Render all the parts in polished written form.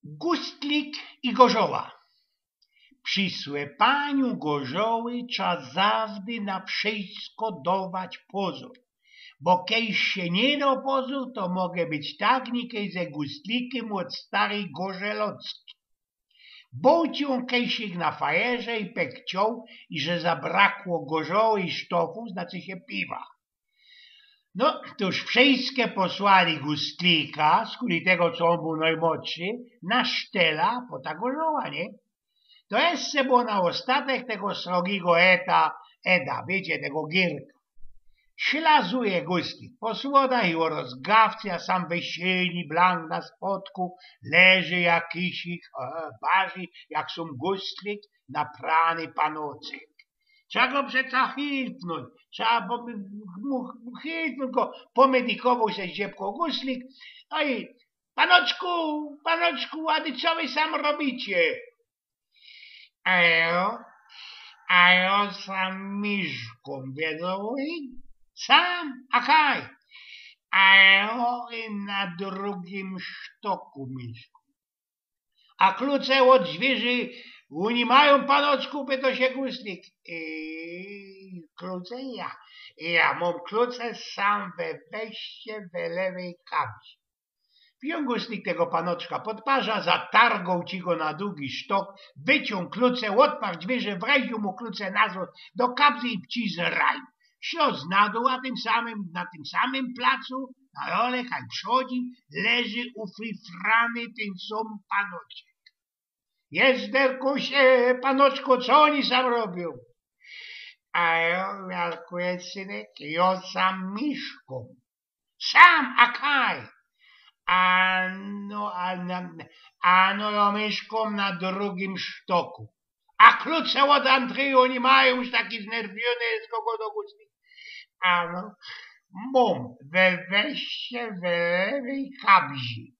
Gustlik i gorzoła. Przy słepaniu gorzoły trzeba zawdy na wszystko dawać pozór, bo kiedyś się nie da pozór, to mogę być tak nikej ze gustlikiem od starej gorzelocki. Był ci on kiedyś na fajerze i pekciął, i że zabrakło gorzoły i sztofu, znaczy się piwa. No, to już wszystkie posłali gustlika, skuli tego, co on był najmłodszy, na sztela po ta gorzoła, nie? To jeszcze było na ostatek tego srogiego Eda, wiecie, tego Gierka. Ślazuje gustlik po słodach i o rozgawce, a sam weselny blank na spodku leży jak kisik, barzy jak sam gustlik naprany panocek. Trzeba go przeca chilpnąć, trzeba chilpnąć go, pomedikował się ziepko gustlik, no i panoczku, a ty co wy sam robicie? A ja sam miszką, wiedzą sam, a kaj? A ja na drugim sztoku miszką. A klucze od zwierzy oni mają, panoczku, pyta się gustlik. Klucze ja mam klucze sam we wejście we lewej kabcie. Piją gustlik tego panoczka podparza, zatargał ci go na długi sztok, wyciął klucze, odparł drzwi, wraził mu klucze nazad do kabzy i pci z raj. Ślos na dół, a na tym samym placu, na dole, jak przychodzi, leży ufrifrany ten sam panoczek. Jezderkusie, panoczku, co oni sam robią? A ja, miarkuję, synek, ja sam miszką. Sam, a kaj? Ano, ja mieszkam na drugim sztoku. A klucze od Andrzeja oni mają już taki znerwiony, z kogo do gustli. Ano, mam we wejście we lewej kabzi.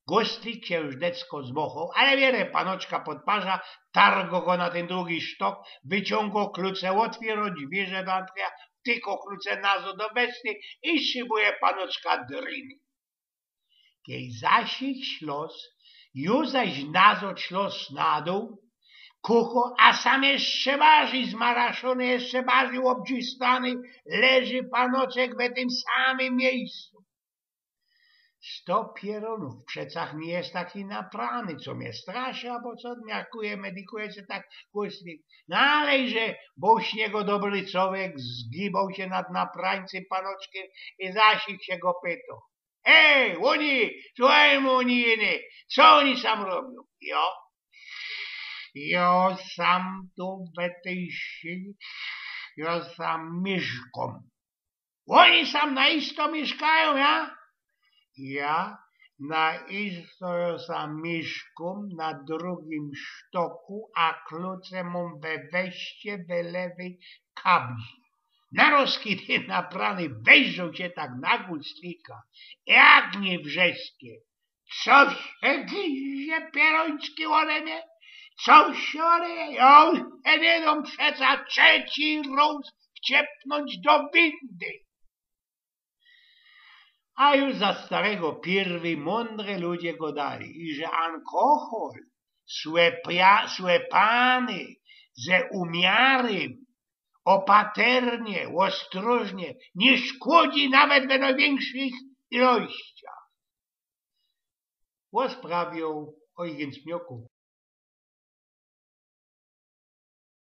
Gustlik się już decko zmochał, ale wiele panoczka podparza, targo go na ten drugi sztok, wyciągał klucze, otwierał drzwi do Andrzeja, tylko klucze nazad do besty i szybuje panoczka drymi. Kiedy zasik ślos, już zaś nazad ślos na dół, kucho, a sam jeszcze bardziej zmaraszony, jeszcze bardziej obdzistany, leży panoczek w tym samym miejscu. 100 pierunów, przecach mi jest taki naprany, co mnie straszy, albo co miarkuje, medykuje się tak gustlik. No ale że był z niego dobry człowiek, zgibał się nad naprańcem panoczkiem i zasik się go pytał. Hej, oni, słuchajmy oni jeny, co oni sam robią? Ja sam tu w tej chwili, ja sam mieszkam. Oni sam na isto mieszkają, ja? Ja na isto ja sam mieszkam na drugim sztoku, a klucze mam we wejście we lewej kabzi. Naroski ty naprany wejrzał się tak na gustlika, jak nie wrzeskie. Co się gizie pieroński ode mnie? Co się ode? Ja jedyną przeca trzeci raz wciepnąć do windy. A już za starego pierwy mądre ludzie gadali, i że alkohol, słepany, ze umiarem, opaternie, ostrożnie, nie szkodzi nawet we największych ilościach. Posprawiał ojciec Mioko.